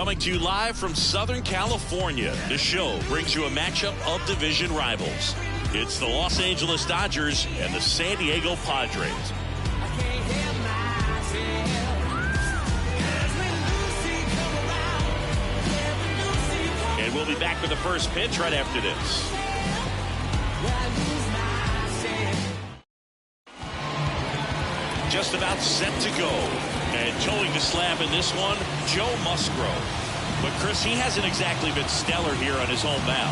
Coming to you live from Southern California, the show brings you a matchup of division rivals. It's the Los Angeles Dodgers and the San Diego Padres. And we'll be back with the first pitch right after this. Just about set to go. And towing the slab in this one, Joe Musgrove. But Chris, he hasn't exactly been stellar here on his home mound.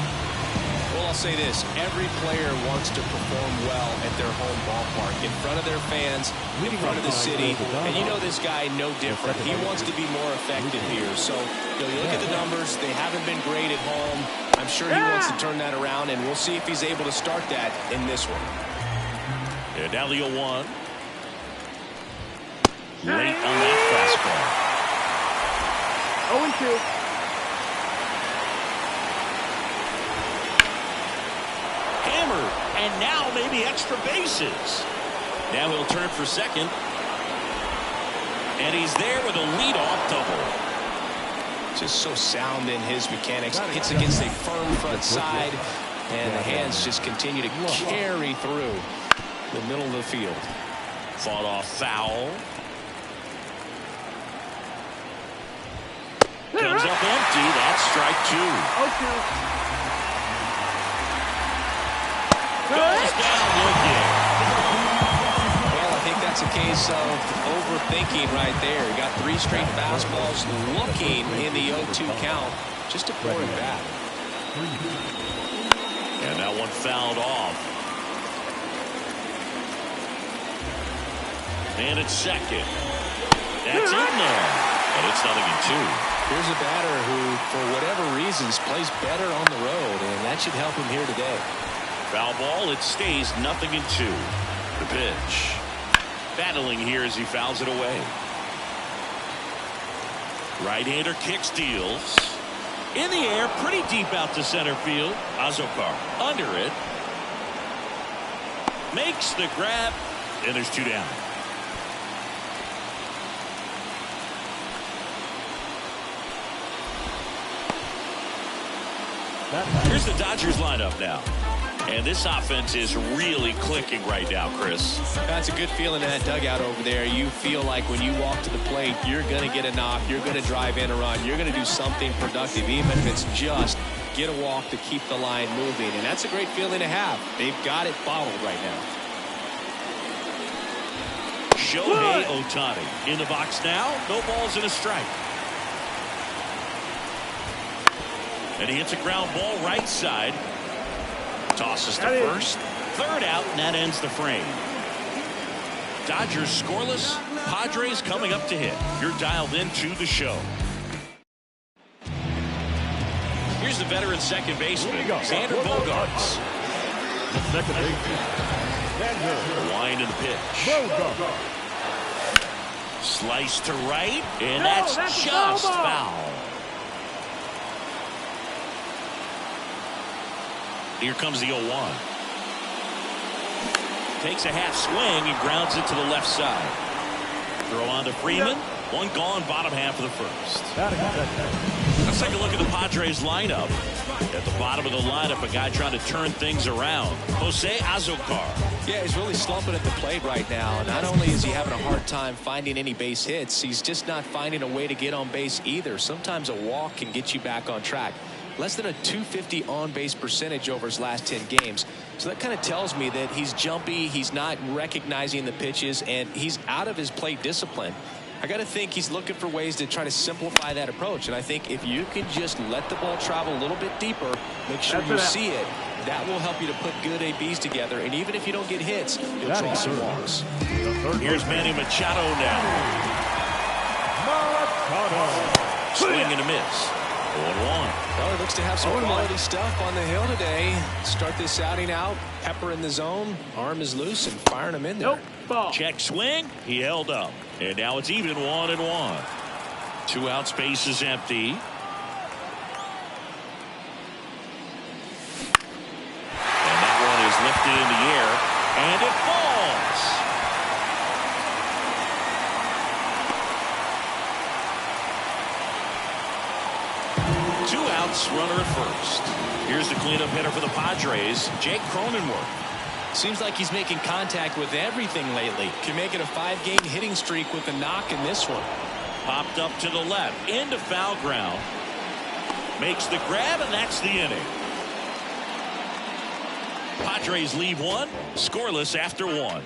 Well, I'll say this. Every player wants to perform well at their home ballpark, in front of their fans, in front of the city. And you know this guy no different. He wants to be more effective here. So, you look at the numbers. They haven't been great at home. I'm sure he wants to turn that around, and we'll see if he's able to start that in this one. And now the 0-1. Late on that fastball. 0-2. Hammered, and now maybe extra bases. Now he'll turn for second. And he's there with a leadoff double. Just so sound in his mechanics. Hits against a firm front side, and the hands just continue to carry through the middle of the field. Fought off foul. Comes up empty. That's strike two. Goes down looking. Well, I think that's a case of overthinking right there. He got 3 straight fastballs looking in the 0-2 count just to pour it back. And that one fouled off. And it's second. That's in there. And it's 0-2. Here's a batter who, for whatever reasons, plays better on the road, and that should help him here today. Foul ball, it stays 0-2. The pitch. Battling here as he fouls it away. Right-hander kicks, deals. In the air, pretty deep out to center field. Azokar under it. Makes the grab, and there's 2 down. Here's the Dodgers lineup now. And this offense is really clicking right now, Chris. That's a good feeling in that dugout over there. You feel like when you walk to the plate, you're going to get a knock, you're going to drive in a run, you're going to do something productive, even if it's just get a walk to keep the line moving. And that's a great feeling to have. They've got it bottled right now. Shohei Ohtani in the box now. No balls and a strike. And he hits a ground ball right side. Tosses to first. Third out, and that ends the frame. Dodgers scoreless. Padres coming up to hit. You're dialed into the show. Here's the veteran second baseman, Xander Bogaerts. Second baseman. The wind and the pitch. Slice to right, and that's just foul. Here comes the 0-1. Takes a half swing and grounds it to the left side. Throw on to Freeman. One gone, bottom half of the first. Let's take a look at the Padres lineup. At the bottom of the lineup, a guy trying to turn things around. Jose Azokar. Yeah, he's really slumping at the plate right now. Not only is he having a hard time finding any base hits, he's just not finding a way to get on base either. Sometimes a walk can get you back on track. Less than a .250 on-base percentage over his last 10 games. So that kind of tells me that he's jumpy, he's not recognizing the pitches, and he's out of his plate discipline. I got to think he's looking for ways to try to simplify that approach. And I think if you can just let the ball travel a little bit deeper, make sure you see it, that will help you to put good ABs together. And even if you don't get hits, you'll draw some walks. Here's Manny Machado now. Swing and a miss. 0-1. Well, he looks to have some quality stuff on the hill today. Start this outing out, pepper in the zone, arm is loose, and firing him in there. Check swing. He held up. And now it's even 1-1. 2 outs, base is empty. And that one is lifted in the air, and it falls. 2 outs, runner at first. Here's the cleanup hitter for the Padres, Jake Cronenworth. Seems like he's making contact with everything lately. Can make it a 5-game hitting streak with a knock in this one. Popped up to the left, into foul ground. Makes the grab, and that's the inning. Padres leave 1, scoreless after 1.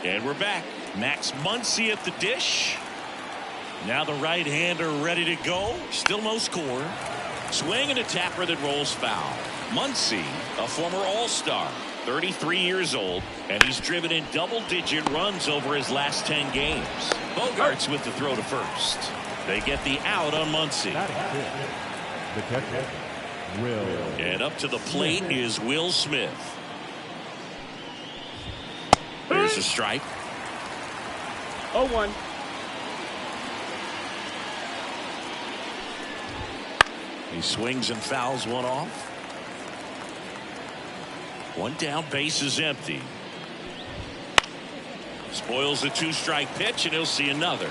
And we're back. Max Muncy at the dish. Now the right-hander ready to go. Still no score. Swing and a tapper that rolls foul. Muncy, a former All-Star, 33 years old, and he's driven in double-digit runs over his last 10 games. Bogarts with the throw to first. They get the out on Muncy. The catcher, Will. And up to the plate is Will Smith. There's a strike. 0-1. He swings and fouls one off. 1 down, base is empty. Spoils a 2-strike pitch, and he'll see another.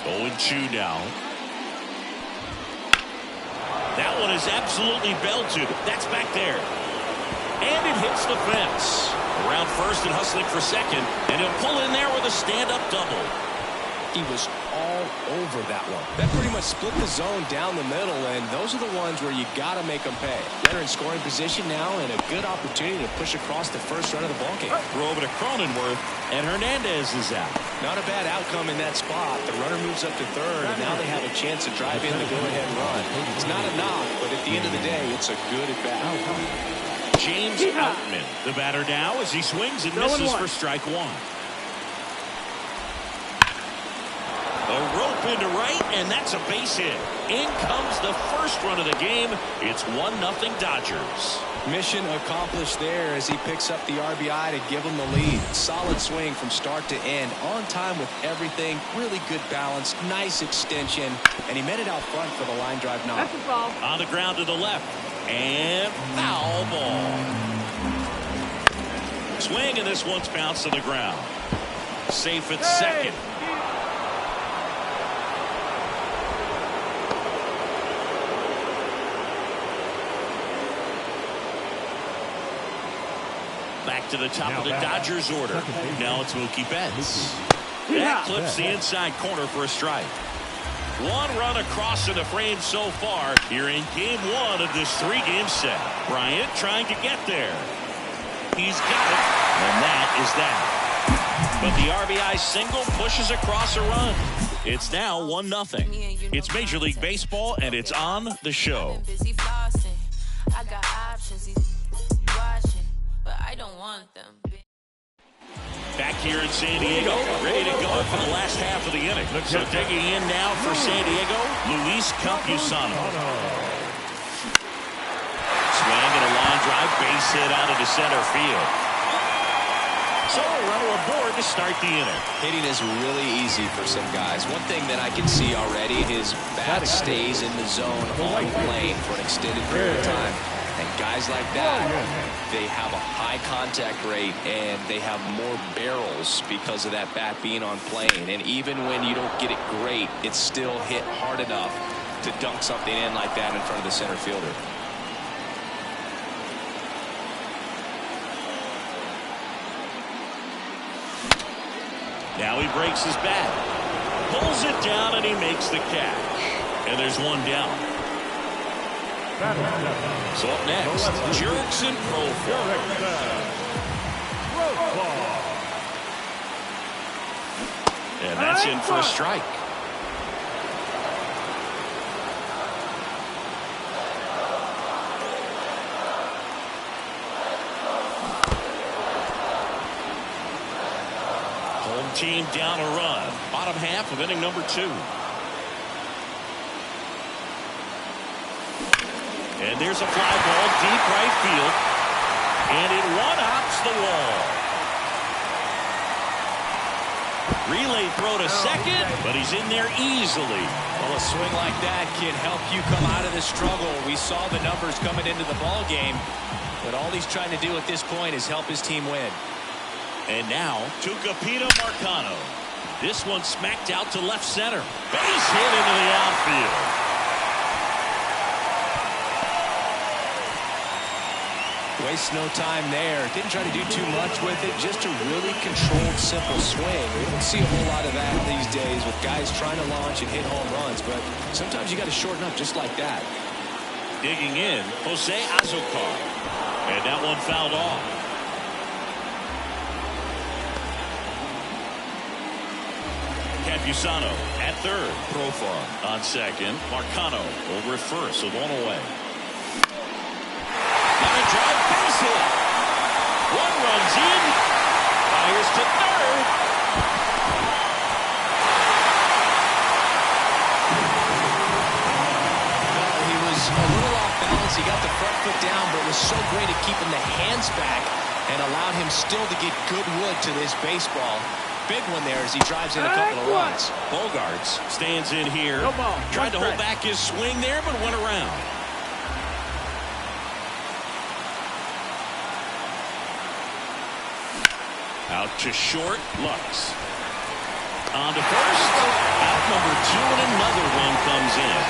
0-2 now. That one is absolutely belted. That's back there. And it hits the fence. Around first and hustling for second, and he'll pull in there with a stand-up double. He was all over that one. That pretty much split the zone down the middle, and those are the ones where you got to make them pay. They're in scoring position now, and a good opportunity to push across the first run of the ballgame. Throw over to Cronenworth, and Hernandez is out. Not a bad outcome in that spot. The runner moves up to third, and now they have a chance to drive in the go-ahead run. It's not a knock, but at the end of the day, it's a good at-bat. James Outman, the batter now, as he swings and misses for strike 1. A rope into right, and that's a base hit. In comes the first run of the game. It's 1-0 Dodgers. Mission accomplished there as he picks up the RBI to give him the lead. Solid swing from start to end. On time with everything. Really good balance. Nice extension. And he made it out front for the line drive knock. That's a foul. On the ground to the left. And foul ball. Swing, and this one's bounced to the ground. Safe at second. Back to the top of the Dodgers order. Now it's Mookie Betts. That clips the inside corner for a strike. 1 run across in the frame so far here in game 1 of this 3-game set. Bryant trying to get there. He's got it, and that is that. But the RBI single pushes across a run. It's now 1-0. It's Major League Baseball, and it's on the show. Back here in San Diego, ready to go for the last half of the inning. So digging in now for San Diego, Luis Campusano. Swing and a line drive, base hit out into center field. So a runner aboard to start the inning. Hitting is really easy for some guys. One thing that I can see already, his bat stays in the zone on the plane for an extended period of time. And guys like that, they have a high contact rate and they have more barrels because of that bat being on plane. And even when you don't get it great, it's still hit hard enough to dunk something in like that in front of the center fielder. Now he breaks his bat, pulls it down, and he makes the catch. And there's 1 down. So up next, Jurickson Profar. And that's in for a strike. Home team down a run. Bottom half of inning number 2. And there's a fly ball deep right field. And it one-hops the wall. Relay throw to second, but he's in there easily. Well, a swing like that can help you come out of the struggle. We saw the numbers coming into the ball game, but all he's trying to do at this point is help his team win. And now, Tucupita Marcano. This one smacked out to left center. Base hit into the outfield. field. Waste no time there. Didn't try to do too much with it. Just a really controlled, simple swing. We don't see a whole lot of that these days with guys trying to launch and hit home runs. But sometimes you got to shorten up just like that. Digging in, Jose Azocar. And that one fouled off. Campusano at third. Profar on second. Marcano over at first with one away. Line drive, base hit. One runs in. Fires to third. He was a little off balance. He got the front foot down, but it was so great at keeping the hands back and allowed him still to get good wood to this baseball. Big one there as he drives in a couple of runs. Bogarts stands in here. Tried to hold back his swing there, but went around. Out to short, Lux. On to first. Out number 2, and another one comes in.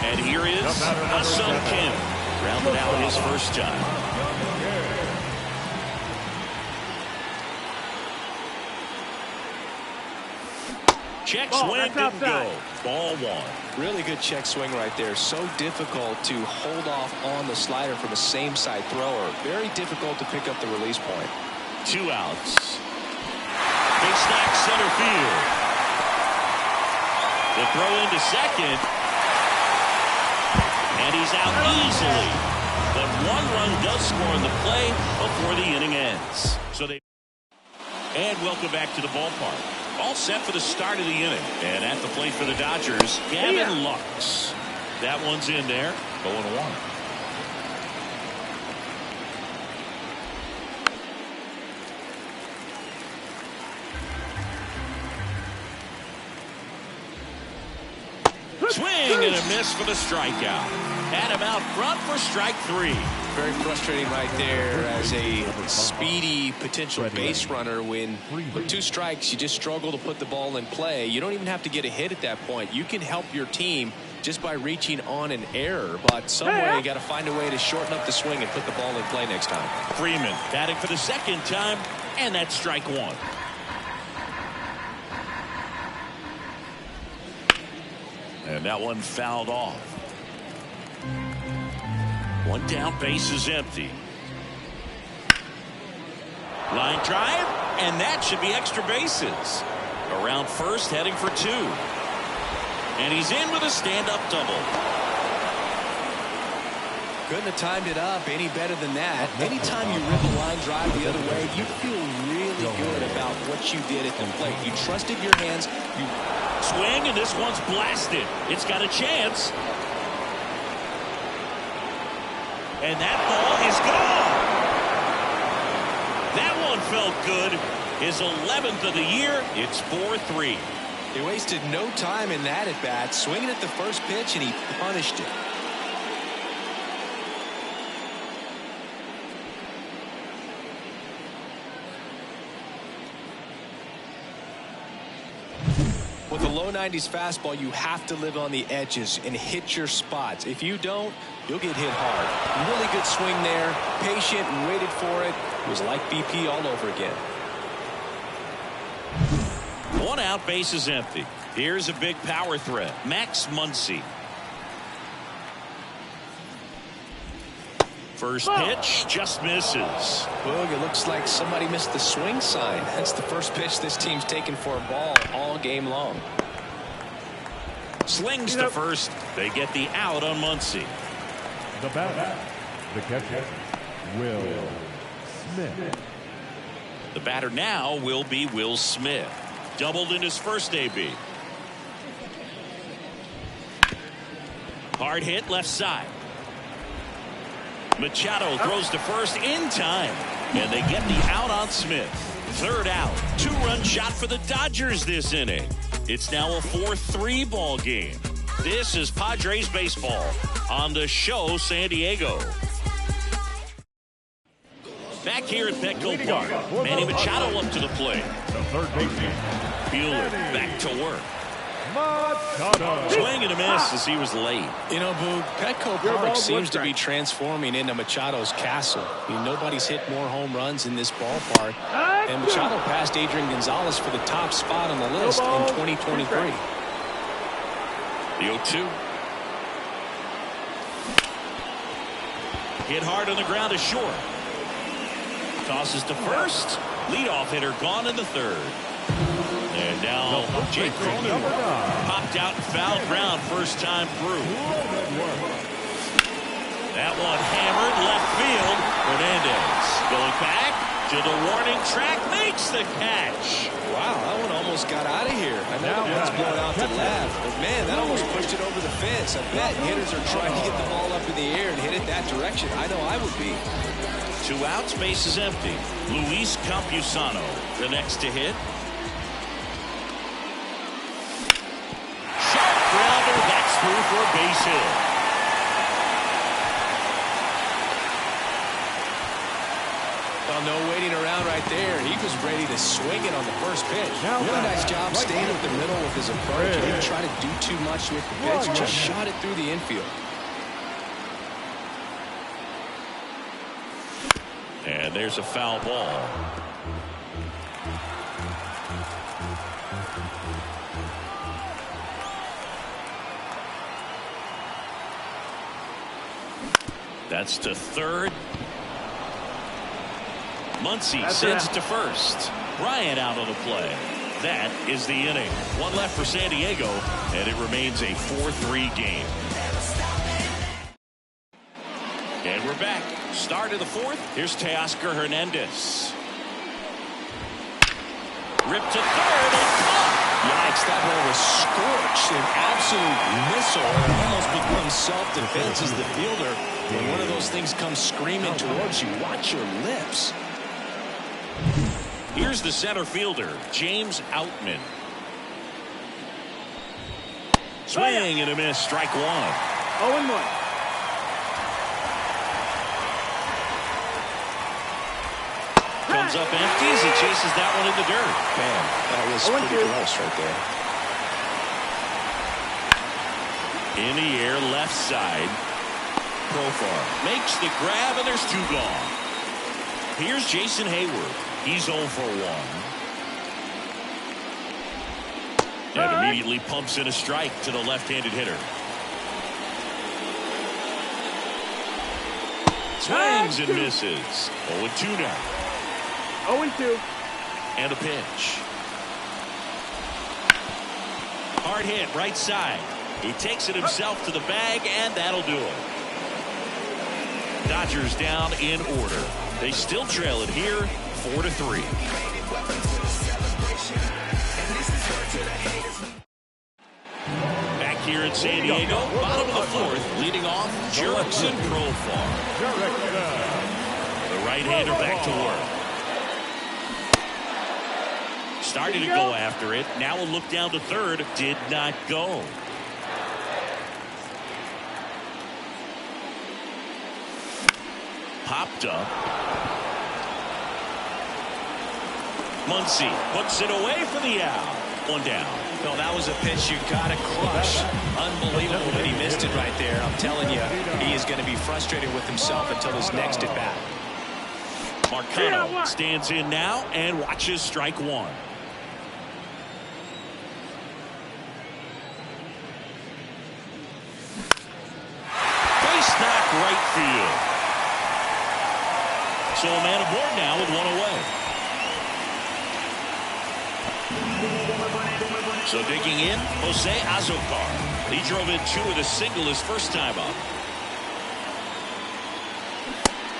And here is Ah-Sung Kim. Rounded out his first time. Check swing didn't go. Ball 1. Really good check swing right there. So difficult to hold off on the slider from a same side thrower. Very difficult to pick up the release point. 2 outs. Big stack center field. The throw into second. And he's out easily. But 1 run does score in the play before the inning ends. And welcome back to the ballpark. All set for the start of the inning. And at the plate for the Dodgers, Gavin Lux. That one's in there. 0-1. Swing and a miss for the strikeout. Had him out front for strike 3. Very frustrating right there as a speedy potential base runner. When with 2 strikes, you just struggle to put the ball in play. You don't even have to get a hit at that point. You can help your team just by reaching on an error. But somewhere you got to find a way to shorten up the swing and put the ball in play next time. Freeman batting for the second time, and that's strike 1. And that one fouled off. 1 down, base is empty. Line drive, and that should be extra bases. Around first, heading for 2. And he's in with a stand-up double. Couldn't have timed it up any better than that. Anytime you rip a line drive the other way, you feel really good about what you did at the plate. You trusted your hands. You swing, and this one's blasted. It's got a chance. And that ball is gone. That one felt good. His 11th of the year. It's 4-3. He wasted no time in that at bat, swinging at the first pitch, and he punished it. With a low 90s fastball, you have to live on the edges and hit your spots. If you don't, you'll get hit hard. Really good swing there. Patient and waited for it. It was like BP all over again. 1 out, base is empty. Here's a big power threat. Max Muncy. First pitch just misses. Boog, it looks like somebody missed the swing sign. That's the first pitch this team's taken for a ball all game long. Slings to first. They get the out on Muncy. The batter, the catcher, Will Smith. The batter now will be Will Smith. Doubled in his first AB. Hard hit left side. Machado throws to first in time, and they get the out on Smith. Third out. 2-run shot for the Dodgers this inning. It's now a 4-3 ball game. This is Padres baseball on the show San Diego. Back here at Petco Park, Manny Machado up to the plate. The third baseman. Bueller back to work. Machado. Swing and a miss as he was late. You know, Boog, Petco Park seems to be transforming into Machado's castle. I mean, nobody's hit more home runs in this ballpark. And Machado passed Adrian Gonzalez for the top spot on the list in 2023. The 0-2. Hit hard on the ground to short. Tosses to first. Leadoff hitter gone in the third. And now Jake Cronin popped out and fouled ground first time through. That one hammered left field. Hernandez going back to the warning track, makes the catch. Wow, that one almost got out of here. I know the one's blown out to left, but man, that almost pushed it over the fence. I bet hitters are trying to get the ball up in the air and hit it that direction. I know I would be. 2 outs, base is empty. Luis Campusano, the next to hit. Sharp grounder, that's through for a base hit. Well, no waiting around right there. He was ready to swing it on the first pitch. Really nice job staying with the middle with his approach. He didn't try to do too much with the pitch. Just shot it through the infield. And there's a foul ball. That's to third. Muncy sends it to first. Bryant out on the play. That is the inning. 1 left for San Diego, and it remains a 4-3 game. And we're back. Start of the 4th. Here's Teoscar Hernandez. Ripped to third and caught. Yikes, that ball was scorched. An absolute missile. It almost becomes self-defense as the fielder. When one of those things comes screaming towards you, watch your lips. Here's the center fielder, James Outman. Swing and a miss, strike 1. 0-1. Comes up empty as he chases that one in the dirt. Man, that was pretty close right there. In the air, left side. Profar makes the grab, and there's 2 gone. Here's Jason Hayward. He's 0 for 1. And immediately pumps in a strike to the left-handed hitter. Swings and misses. 0-2 now. 0-2. And a pitch. Hard hit, right side. He takes it himself to the bag, and that'll do it. Dodgers down in order. They still trail it here, 4-3. Back here in San Diego, bottom of the 4th, leading off, Jurickson Profar. The right-hander back to work. Started to go after it. Now a look down to third. Did not go. Popped up. Muncy puts it away for the out. 1 down. No, that was a pitch you gotta crush. Unbelievable that he missed it right there. I'm telling you, he is going to be frustrated with himself until his next at bat. Marcano stands in now and watches strike 1. Base knock right field. So a man aboard now with 1 away. So digging in, Jose Azocar. He drove in 2 with a single his first time up.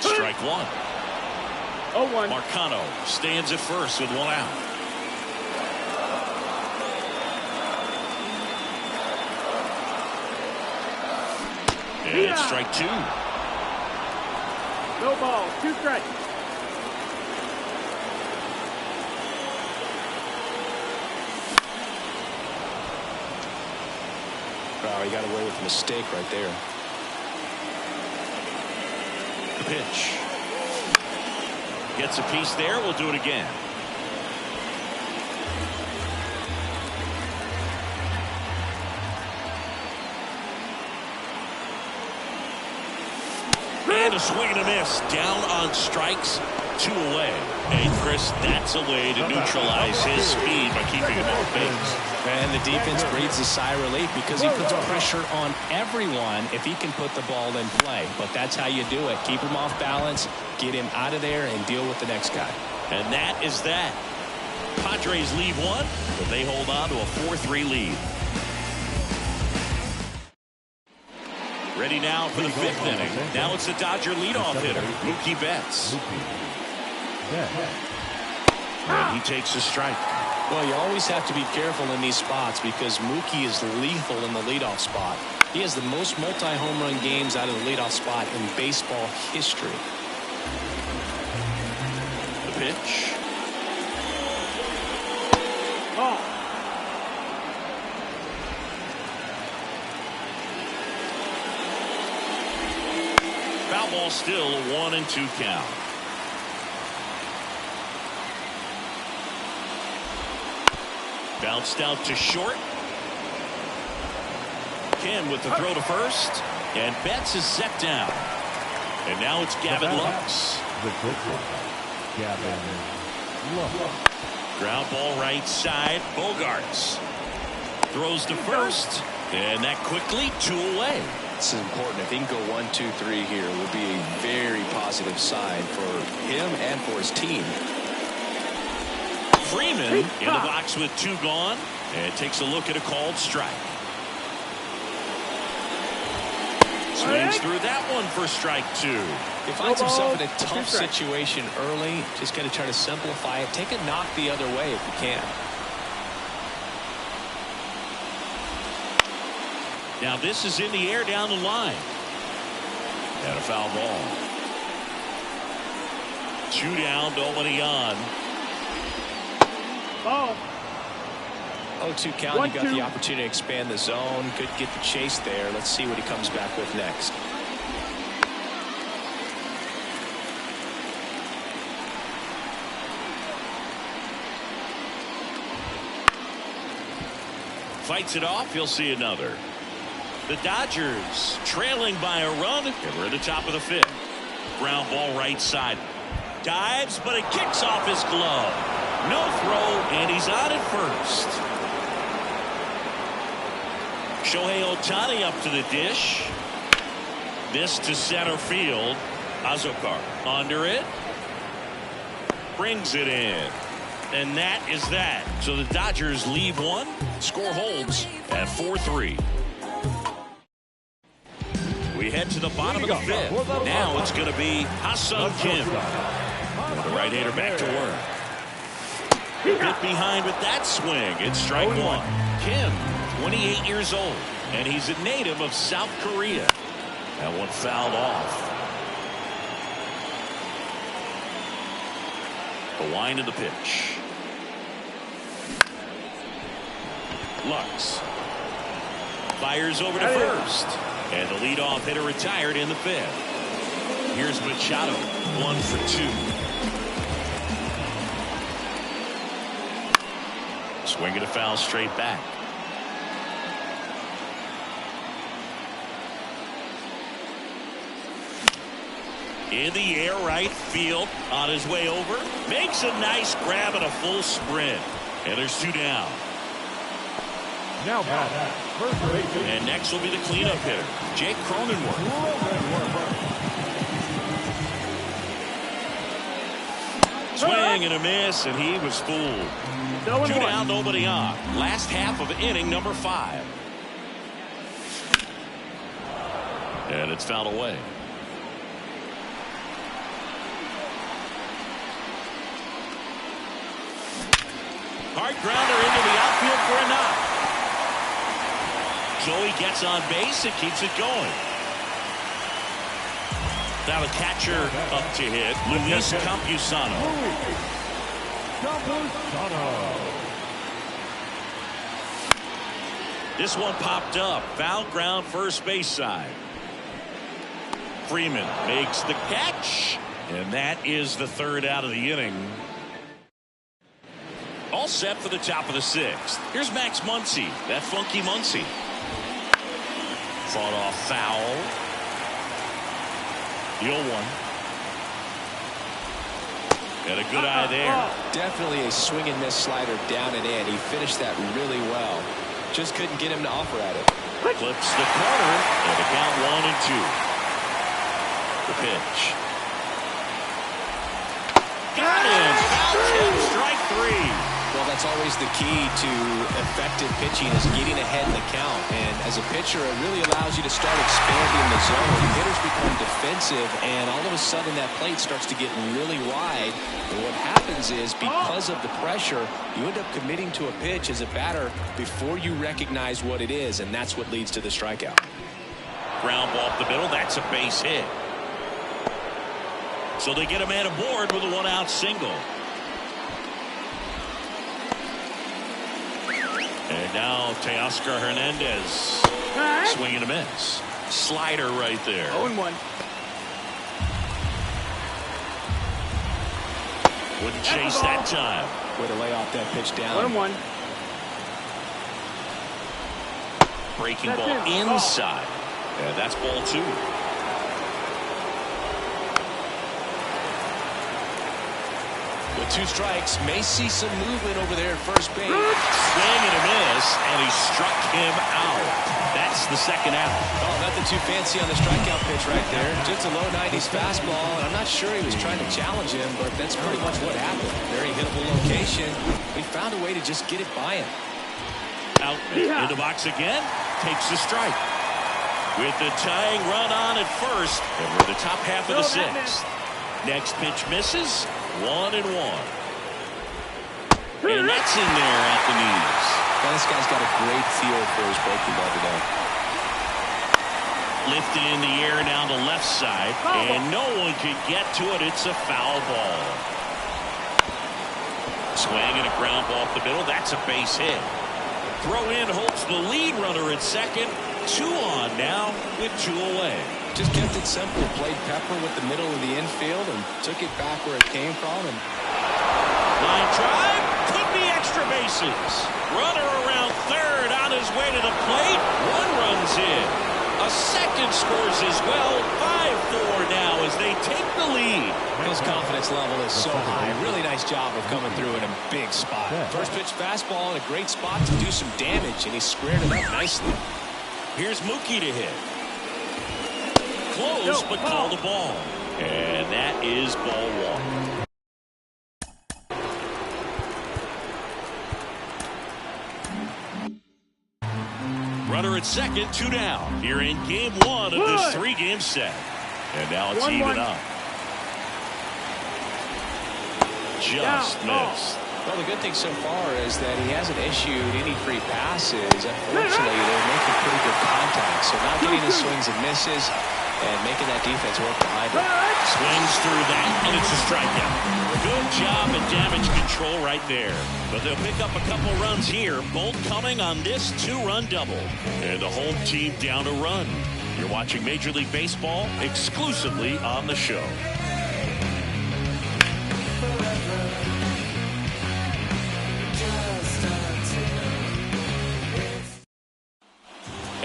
Strike 1. 0-1. Marcano stands at first with 1 out. And it's strike 2. No ball. 2 strikes. Wow, he got away with a mistake right there. The pitch. Gets a piece there. We'll do it again. And a swing and a miss. Down on strikes. 2 away. Hey, Chris, that's a way to neutralize his speed by keeping him off base. And the defense breathes a sigh of relief because he puts pressure on everyone if he can put the ball in play. But that's how you do it. Keep him off balance, get him out of there, and deal with the next guy. And that is that. Padres leave 1, but they hold on to a 4-3 lead. Ready now for the 5th inning. Now it's the Dodger leadoff hitter, Mookie Betts. And he takes a strike. Well, you always have to be careful in these spots because Mookie is lethal in the leadoff spot. He has the most multi-home run games out of the leadoff spot in baseball history. The pitch. Foul ball still, a 1-2 count. Bounced out to short. Kim with the throw to first. And Betts is set down. And now it's Gavin Lux. Ground ball right side. Bogarts throws to first. And that quickly 2 away. This is important. If he can go 1, 2, 3 here, it would be a very positive sign for him and for his team. Freeman in the box with 2 gone and takes a look at a called strike. Swings through that one for strike 2. He finds himself in a tough situation early. Just got to try to simplify it. Take a knock the other way if you can. Now this is in the air down the line. And a foul ball. 2 down, nobody on. Ball. 0-2 count. You got the opportunity to expand the zone. Could get the chase there. Let's see what he comes back with next. Fights it off. You'll see another. The Dodgers trailing by a run. And we're at the top of the 5th. Ground ball right side. Dives, but it kicks off his glove. No throw, and he's on at first. Shohei Ohtani up to the dish. This to center field. Azokar under it. Brings it in. And that is that. So the Dodgers leave 1. Score holds at 4-3. We head to the bottom of the 5th. Now it's going to be Ha-Seong Kim. The right-hander back to work. Bit behind with that swing. It's strike 1. Kim, 28 years old, and he's a native of South Korea. That one fouled off. The wind of the pitch. Lux fires over to first, and the leadoff hitter retired in the 5th. Here's Machado, 1 for 2. Swinging a foul straight back. In the air right field on his way over. Makes a nice grab and a full sprint. And there's 2 down. Now back. And next will be the cleanup hitter, Jake Cronenworth. Swing and a miss, and he was fooled. 2 down, nobody on. Last half of inning number 5. And it's fouled away. Hard grounder into the outfield for a knock. Joey gets on base and keeps it going. Now the catcher up to hit, Luis Campusano. This one popped up. Foul ground first base side. Freeman makes the catch. And that is the third out of the inning. All set for the top of the sixth. Here's Max Muncy, that funky Muncy. Fought off foul. The 0-1. And a good eye there. Definitely a swing and miss slider down and in. He finished that really well. Just couldn't get him to offer at it. Clips the corner, and the count 1-2. The pitch. Got him. Foul tip, strike three. Well, that's always the key to effective pitching, is getting ahead in the count. And as a pitcher, it really allows you to start expanding the zone. Hitters become defensive, and all of a sudden that plate starts to get really wide. And what happens is, because of the pressure, you end up committing to a pitch as a batter before you recognize what it is, and that's what leads to the strikeout. Ground ball up the middle. That's a base hit. So they get a man aboard with a one-out single. And now Teoscar Hernandez. Swing and a miss. Slider right there. 0-1. Wouldn't chase that time. Way to lay off that pitch down. 1-1. Breaking ball inside. And that's ball two. With two strikes, may see some movement over there at first base. Swing and a miss, and he struck him out. That's the second out. Oh, nothing too fancy on the strikeout pitch right there. Just a low 90s fastball, and I'm not sure he was trying to challenge him, but that's pretty much what happened. Very hittable location. He found a way to just get it by him. Out in the box again. Takes the strike. With the tying run on at first, and we're the top half of the sixth. Next pitch misses. 1-1. And that's in there at the knees. Well, this guy's got a great feel for his breaking ball today. Lifted in the air down the left side, and no one could get to it. It's a foul ball. Swing and a ground ball up the middle. That's a base hit. Throw in holds the lead runner at second. 2 on now with 2 away. Just kept it simple. Played pepper with the middle of the infield and took it back where it came from. And line drive. Could be extra bases. Runner around third on his way to the plate. 1 runs in. A second scores as well. 5-4 now as they take the lead. His confidence level is so high. Really nice job of coming through in a big spot. First pitch fastball in a great spot to do some damage, and he squared it up nicely. Here's Mookie to hit. Close, but call the ball. And that is ball 1. Runner at second, 2 down. Here in game 1 of this 3-game set. And now it's even up. Just missed. Well, the good thing so far is that he hasn't issued any free passes. Unfortunately, they're making pretty good contact. So not getting the swings and misses and making that defense work behind him. Swings through that, and it's a strikeout. Good job and damage control right there. But they'll pick up a couple runs here, both coming on this 2-run double. And the home team down a run. You're watching Major League Baseball exclusively on the show.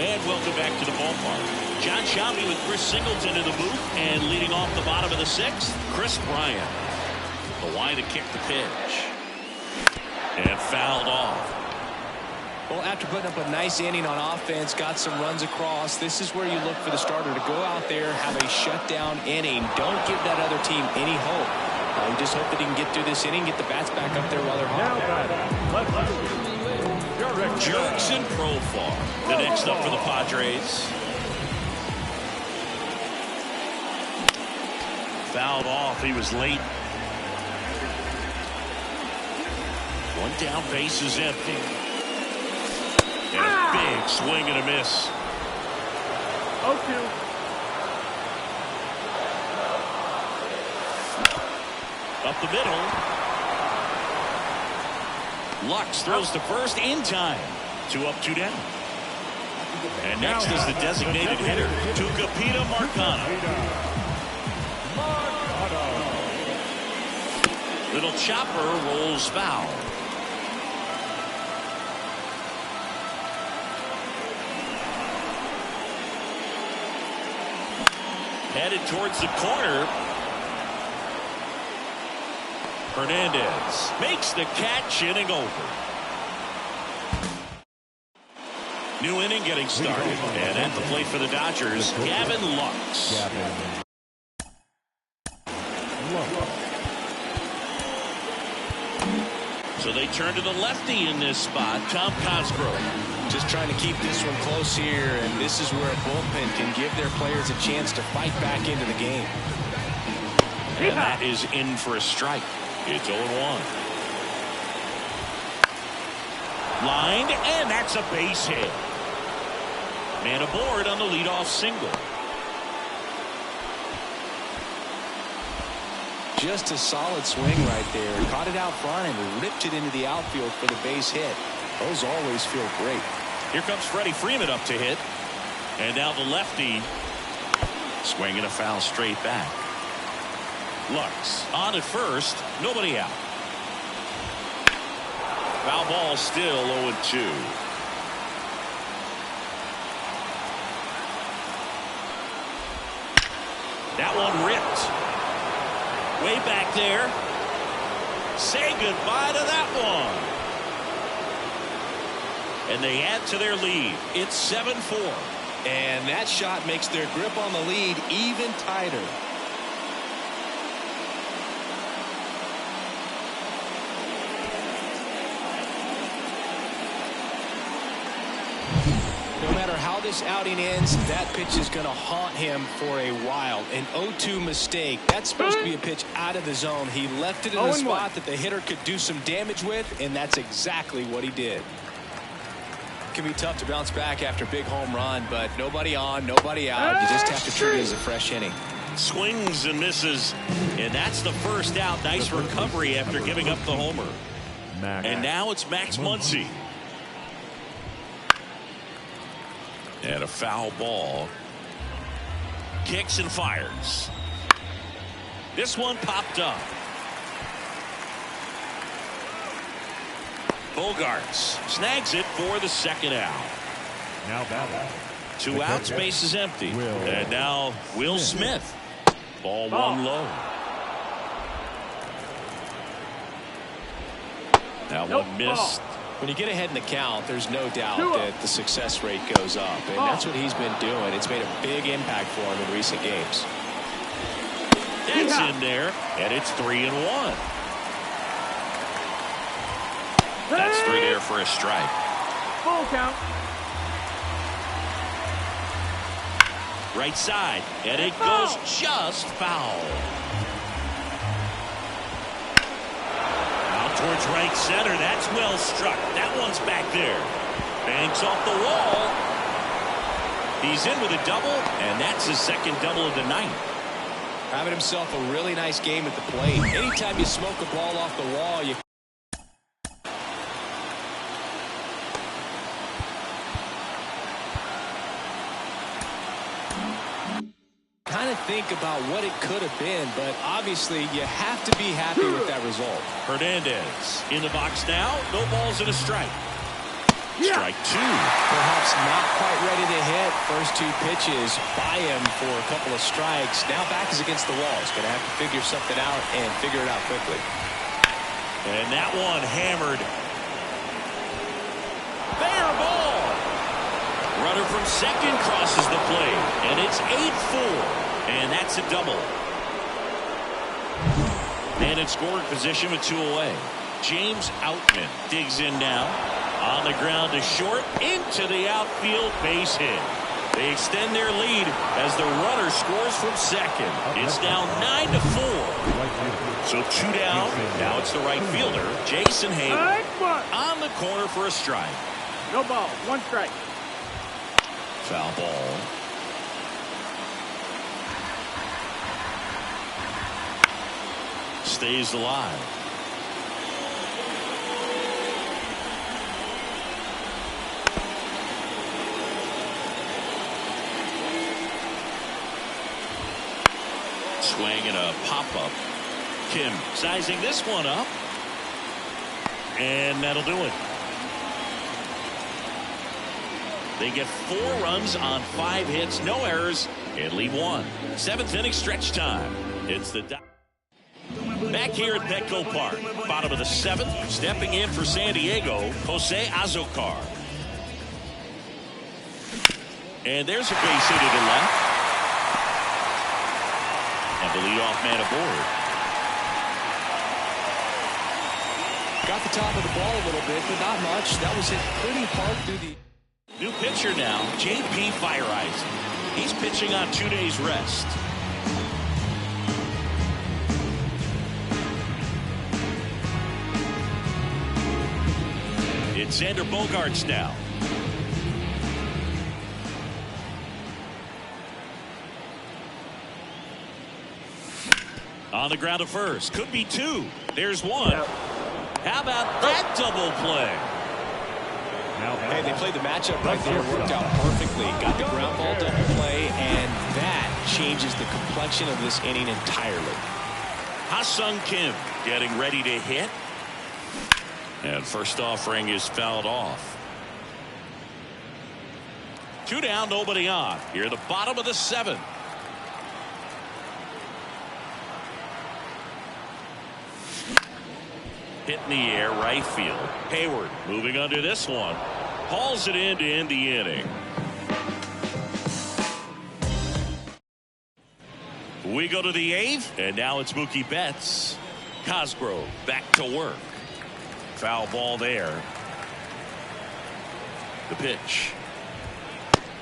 And welcome back to the ballpark. John Shelby with Chris Singleton in the booth, and leading off the bottom of the 6th, Chris Bryant. The line to kick the pitch. And fouled off. Well, after putting up a nice inning on offense, got some runs across, this is where you look for the starter to go out there, have a shutdown inning. Don't give that other team any hope. You just hope that he can get through this inning, get the bats back up there while they're hot. Jerks and Profar. The next up for the Padres. Fouled off. He was late. 1 down, base is empty. And a big swing and a miss. 0-2. Up the middle. Lux throws to first in time. 2 up, 2 down. And next is the designated hitter, Tucupita Marcano. Little chopper rolls foul. Headed towards the corner. Hernandez makes the catch, inning over. New inning getting started. And at the plate for the Dodgers, Gavin Lux. So they turn to the lefty in this spot, Tom Cosgrove. Just trying to keep this one close here, and this is where a bullpen can give their players a chance to fight back into the game. And that is in for a strike. It's 0-1. Lined, and that's a base hit. Man aboard on the leadoff single. Just a solid swing right there. Caught it out front and ripped it into the outfield for the base hit. Those always feel great. Here comes Freddie Freeman up to hit. And now the lefty swinging a foul straight back. Lux on at first. Nobody out. Foul ball still 0-2. That one ripped. Way back there. Say goodbye to that one. And they add to their lead. It's 7-4. And that shot makes their grip on the lead even tighter. No matter how this outing ends, that pitch is going to haunt him for a while. An 0-2 mistake. That's supposed to be a pitch out of the zone. He left it in a spot that the hitter could do some damage with, and that's exactly what he did. It can be tough to bounce back after a big home run, but nobody on, nobody out. You just have to treat it as a fresh inning. Swings and misses, and that's the first out. Nice recovery after giving up the homer. And now it's Max Muncy. And a foul ball. Kicks and fires. This one popped up. Bogarts snags it for the second out. Now batting. 2 outs, base is empty. And now Will Smith. Ball one low. That one missed. When you get ahead in the count, there's no doubt that the success rate goes up, and that's what he's been doing. It's made a big impact for him in recent games. That's in there, and it's 3-1. That's 3 there for a strike. Full count. Right side, and it goes just foul. Towards right center. That's well struck. That one's back there. Bangs off the wall. He's in with a double, and that's his second double of the night. Having himself a really nice game at the plate. Anytime you smoke a ball off the wall, you kind of think about what it could have been, but obviously you have to be happy with that result. Hernandez in the box now. No balls and a strike. Strike 2. Perhaps not quite ready to hit. First 2 pitches by him for a couple of strikes. Now back is against the wall. He's going to have to figure something out and figure it out quickly. And that one hammered. Fair ball. Runner from second crosses the plate, and it's 8-4. And that's a double. And in scoring position with 2 away. James Outman digs in now. On the ground to short. Into the outfield, base hit. They extend their lead as the runner scores from second. It's now 9-4. So 2 down. Now it's the right fielder, Jason Hayward, on the corner for a strike. No ball. 1 strike. Foul ball. Stays alive. Swing and a pop-up. Kim sizing this one up. And that'll do it. They get 4 runs on 5 hits, no errors, and leave 1. 7th inning stretch time. It's the back here at Petco Park. Bottom of the 7th. Stepping in for San Diego, Jose Azocar. And there's a base hit to the left. And the leadoff man aboard. Got the top of the ball a little bit, but not much. That was hit pretty hard through the... New pitcher now, J.P. Fireisen. He's pitching on 2 days rest. It's Xander Bogaerts now. On the ground to first. Could be 2. There's 1. How about that double play? Hey, they played the matchup right there. Worked out perfectly. Got the ground ball double play, and that changes the complexion of this inning entirely. Ha-Sung Kim getting ready to hit. And first offering is fouled off. 2 down, nobody on. Here at the bottom of the 7th. Hit in the air, right field. Hayward moving under this one. Hauls it in to end the inning. We go to the 8th, and now it's Mookie Betts. Cosgrove back to work. Foul ball there. The pitch.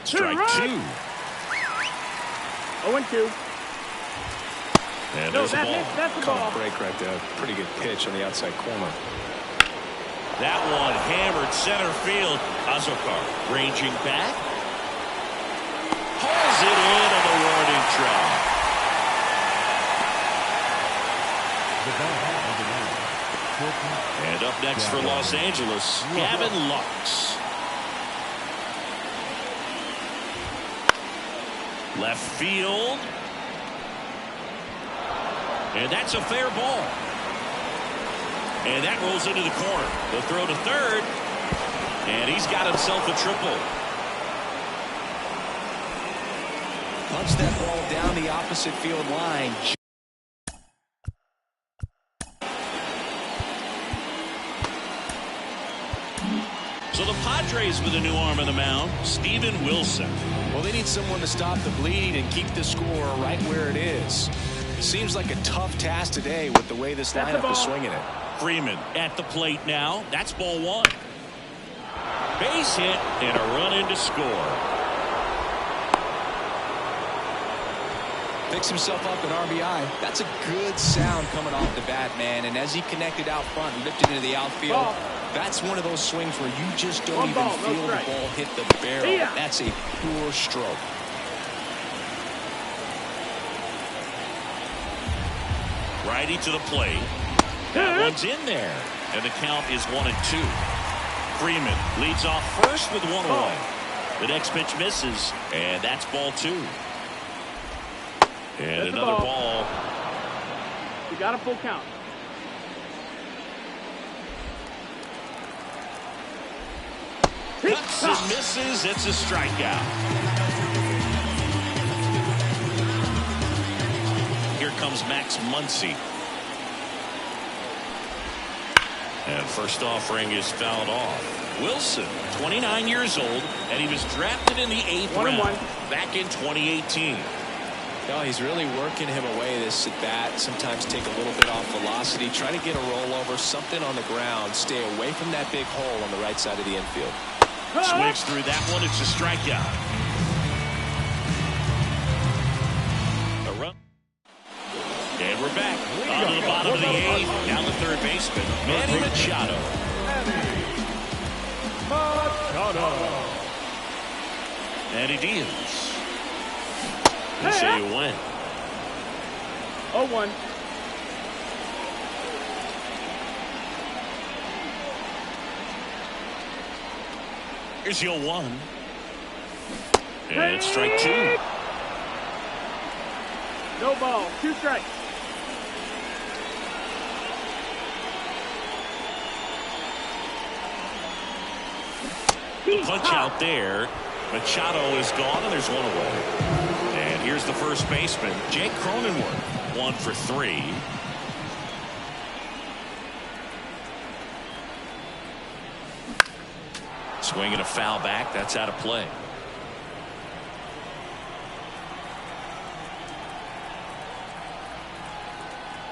Strike 2. 0-2. And there's a ball. That's the ball. Break right there. Pretty good pitch on the outside corner. That one hammered center field. Azocar ranging back. Hauls it in on the warning track. And up next for Los Angeles, Gavin Lux. Left field. And that's a fair ball. And that rolls into the corner. The throw to third. And he's got himself a triple. Punch that ball down the opposite field line. So the Padres with a new arm on the mound, Steven Wilson. Well, they need someone to stop the bleed and keep the score right where it is. Seems like a tough task today with the way this lineup is swinging it. Freeman at the plate now. That's ball 1. Base hit and a run in to score. Picks himself up an RBI. That's a good sound coming off the bat, man. And as he connected out front and ripped it into the outfield, that's one of those swings where you just don't even feel the ball hit the barrel. That's a pure stroke. Righty to the plate. That one's in there. And the count is 1-2. Freeman leads off first with 1 away. The next pitch misses, and that's ball 2. And another ball. You got a full count. Cuts and misses. It's a strikeout. Here comes Max Muncy. And first offering is fouled off. Wilson, 29 years old, and he was drafted in the 8th round back in 2018. No, he's really working him away this at bat. Sometimes take a little bit off velocity. Try to get a rollover, something on the ground. Stay away from that big hole on the right side of the infield. Swings through that one. It's a strikeout. A run. And we're back. On to the bottom of the 8th. Down the third baseman, Manny Machado. Manny Diaz. They say you win. 0-1. Here's your 1. And it's strike 2. No ball. 2 strikes. The punch out there. Machado is gone, and there's one away. And here's the first baseman, Jake Cronenworth, 1 for 3. Swinging a foul back. That's out of play.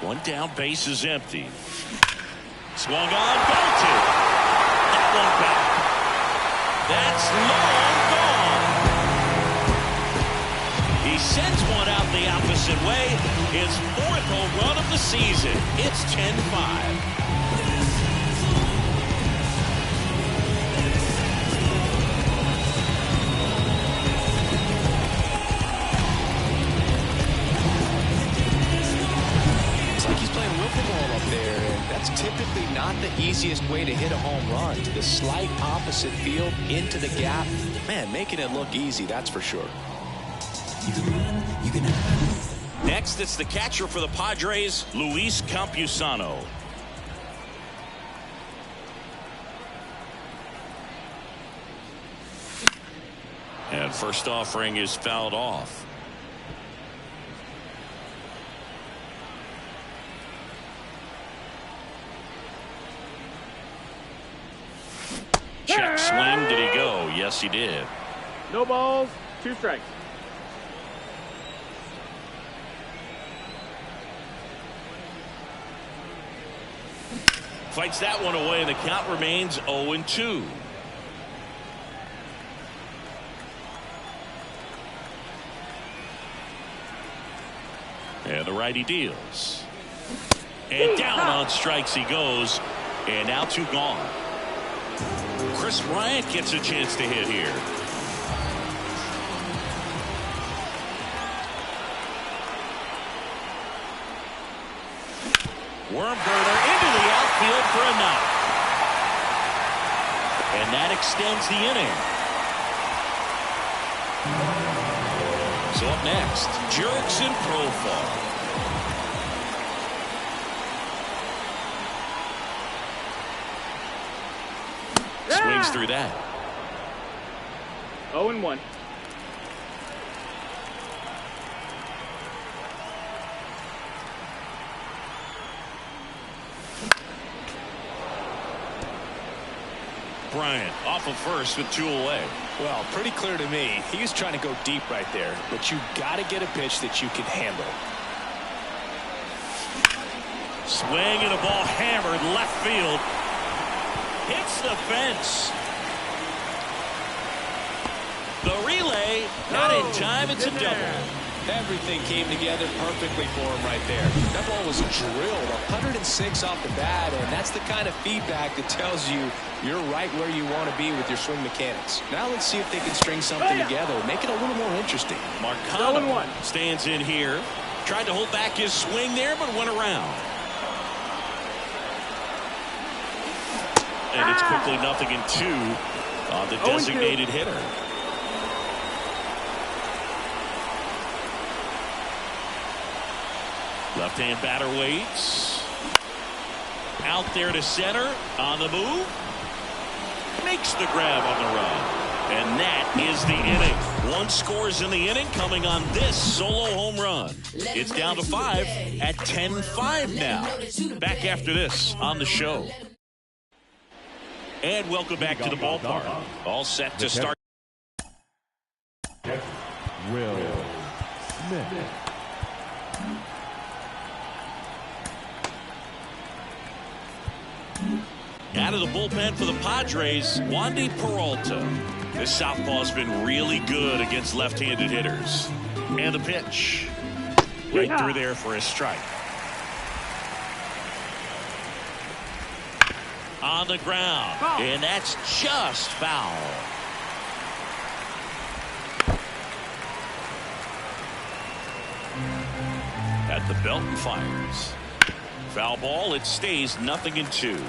One down, base is empty. Swung on, belted. That one back. That's long gone. He sends one out the opposite way. His 4th home run of the season. It's 10-5. Typically not the easiest way to hit a home run. To the slight opposite field, into the gap. Man, making it look easy, that's for sure. Next, it's the catcher for the Padres, Luis Campusano. And first offering is fouled off. Check swing. Did he go? Yes, he did. No balls, 2 strikes. Fights that one away, and the count remains 0-2. And the righty deals. And down on strikes he goes. And now 2 gone. Chris Bryant gets a chance to hit here. Worm burner into the outfield for a knock. And that extends the inning. So up next, Jurickson Profar. Swings through that. 0-1. Bryant off of first with 2 away. Well, pretty clear to me. He was trying to go deep right there, but you got to get a pitch that you can handle. Swing and a ball hammered left field. Hits the fence. The relay, not in time. It's a double. Everything came together perfectly for him right there. That ball was drilled 106 off the bat, and that's the kind of feedback that tells you you're right where you want to be with your swing mechanics. Now let's see if they can string something together, make it a little more interesting. Marcano stands in here. Tried to hold back his swing there, but went around. And it's quickly 0-2 on the designated hitter. Left-hand batter waits. Out there to center. On the move. Makes the grab on the run. And that is the inning. 1 scores in the inning coming on this solo home run. It's down to 5 at 10-5 now. Back after this on the show. And welcome back to the ballpark. All set to start. Will Smith. Out of the bullpen for the Padres, Wandy Peralta. This southpaw's been really good against left-handed hitters. And the pitch. Right through there for a strike. On the ground. And that's just foul. At the belt and fires. Foul ball. It stays 0-2.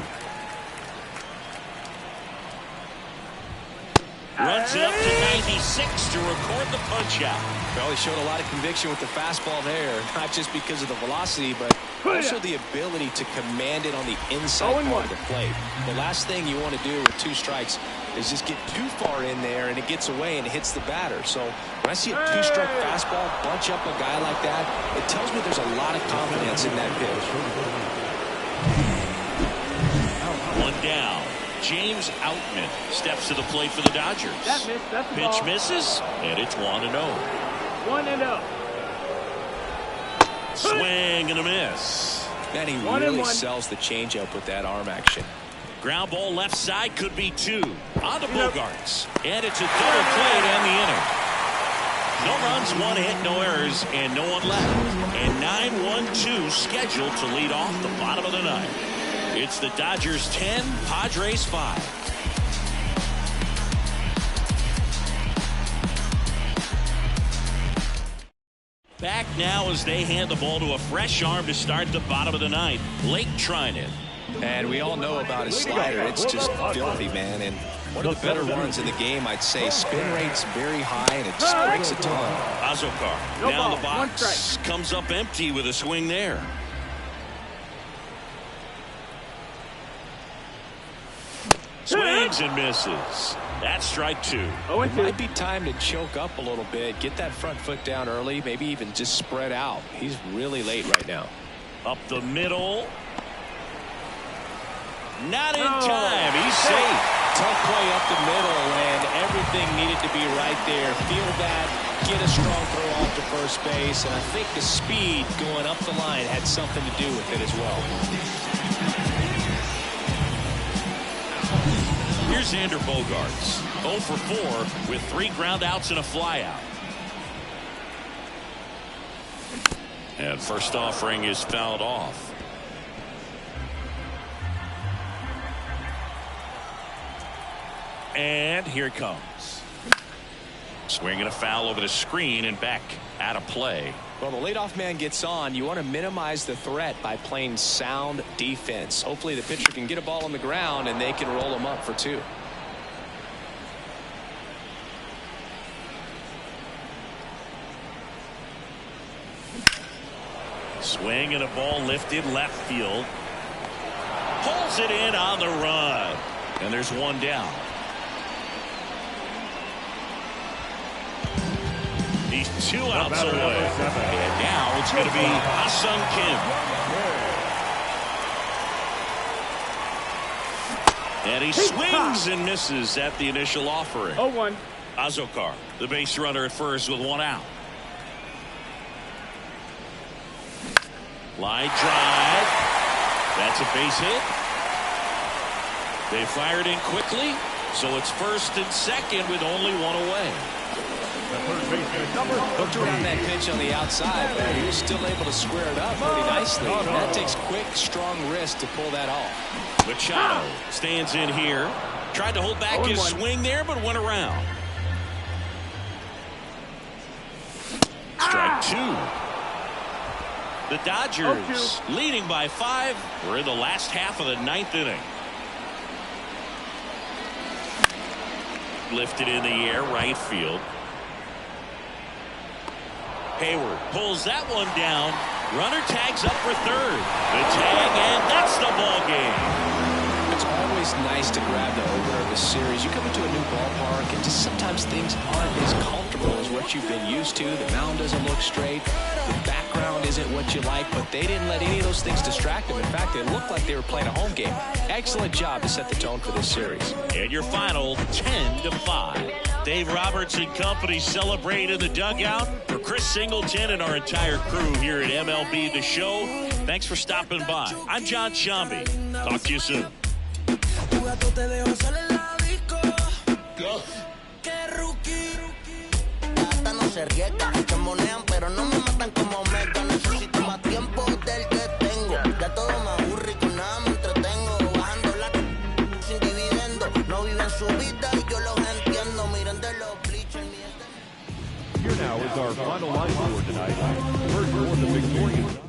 Runs it up to 96 to record the punch out. Well, he showed a lot of conviction with the fastball there, not just because of the velocity, but also the ability to command it on the inside part of the plate. The last thing you want to do with 2 strikes is just get too far in there and it gets away and hits the batter. So when I see a two-strike fastball bunch up a guy like that, it tells me there's a lot of confidence in that pitch. One down. James Outman steps to the plate for the Dodgers. That's the Pitch ball. misses, and it's 1-0. 1-0. Swing and a miss. Man, he really sells the changeup with that arm action. Ground ball left side, could be 2. On to Bogarts. And it's a double play to end the inning. No runs, 1 hit, no errors, and no one left. And 9-1-2 scheduled to lead off the bottom of the ninth. It's the Dodgers 10, Padres 5. Back now as they hand the ball to a fresh arm to start the bottom of the ninth. Blake Trinan. And we all know about his slider. It's just filthy, man. And one of the better runs in the game, I'd say. Spin rate's very high, and it just breaks a ton. Azokar down the box. Comes up empty with a swing there. Swings and misses. That's strike 2. It might be time to choke up a little bit. Get that front foot down early. Maybe even just spread out. He's really late right now. Up the middle. Not in time. He's safe. Tough play up the middle, and everything needed to be right there. Feel that. Get a strong throw off to first base. And I think the speed going up the line had something to do with it as well. Here's Xander Bogarts. 0 for 4 with 3 ground outs and a flyout. And first offering is fouled off. And here it comes. Swinging a foul over the screen and back out of play. Well, the leadoff man gets on. You want to minimize the threat by playing sound defense. Hopefully the pitcher can get a ball on the ground and they can roll him up for 2. Swing and a ball lifted left field. Pulls it in on the run. And there's 1 down. He's 2 outs away. And now it's going to be Ha-Sung Kim. And he swings and misses at the initial offering. 0-1. Azokar, the base runner at first with 1 out. Line drive. That's a base hit. They fired in quickly, so it's first and second with only 1 away. Looked around that pitch on the outside, but he was still able to square it up pretty nicely. And that takes quick, strong wrist to pull that off. Machado stands in here. Tried to hold back his swing there, but went around. Strike 2. The Dodgers leading by 5. We're in the last half of the 9th inning. Lifted in the air, right field. Hayward pulls that one down. Runner tags up for 3rd. The tag, and that's the ball game. It's always nice to grab the opener of the series. You come into a new ballpark, and just sometimes things aren't as comfortable as what you've been used to. The mound doesn't look straight. The background isn't what you like, but they didn't let any of those things distract them. In fact, they looked like they were playing a home game. Excellent job to set the tone for this series. And your final 10-5. Dave Roberts and company celebrate in the dugout. For Chris Singleton and our entire crew here at MLB The Show, thanks for stopping by. I'm John Shambi. Talk to you soon. Here now is our final line for tonight. First for the Victorians.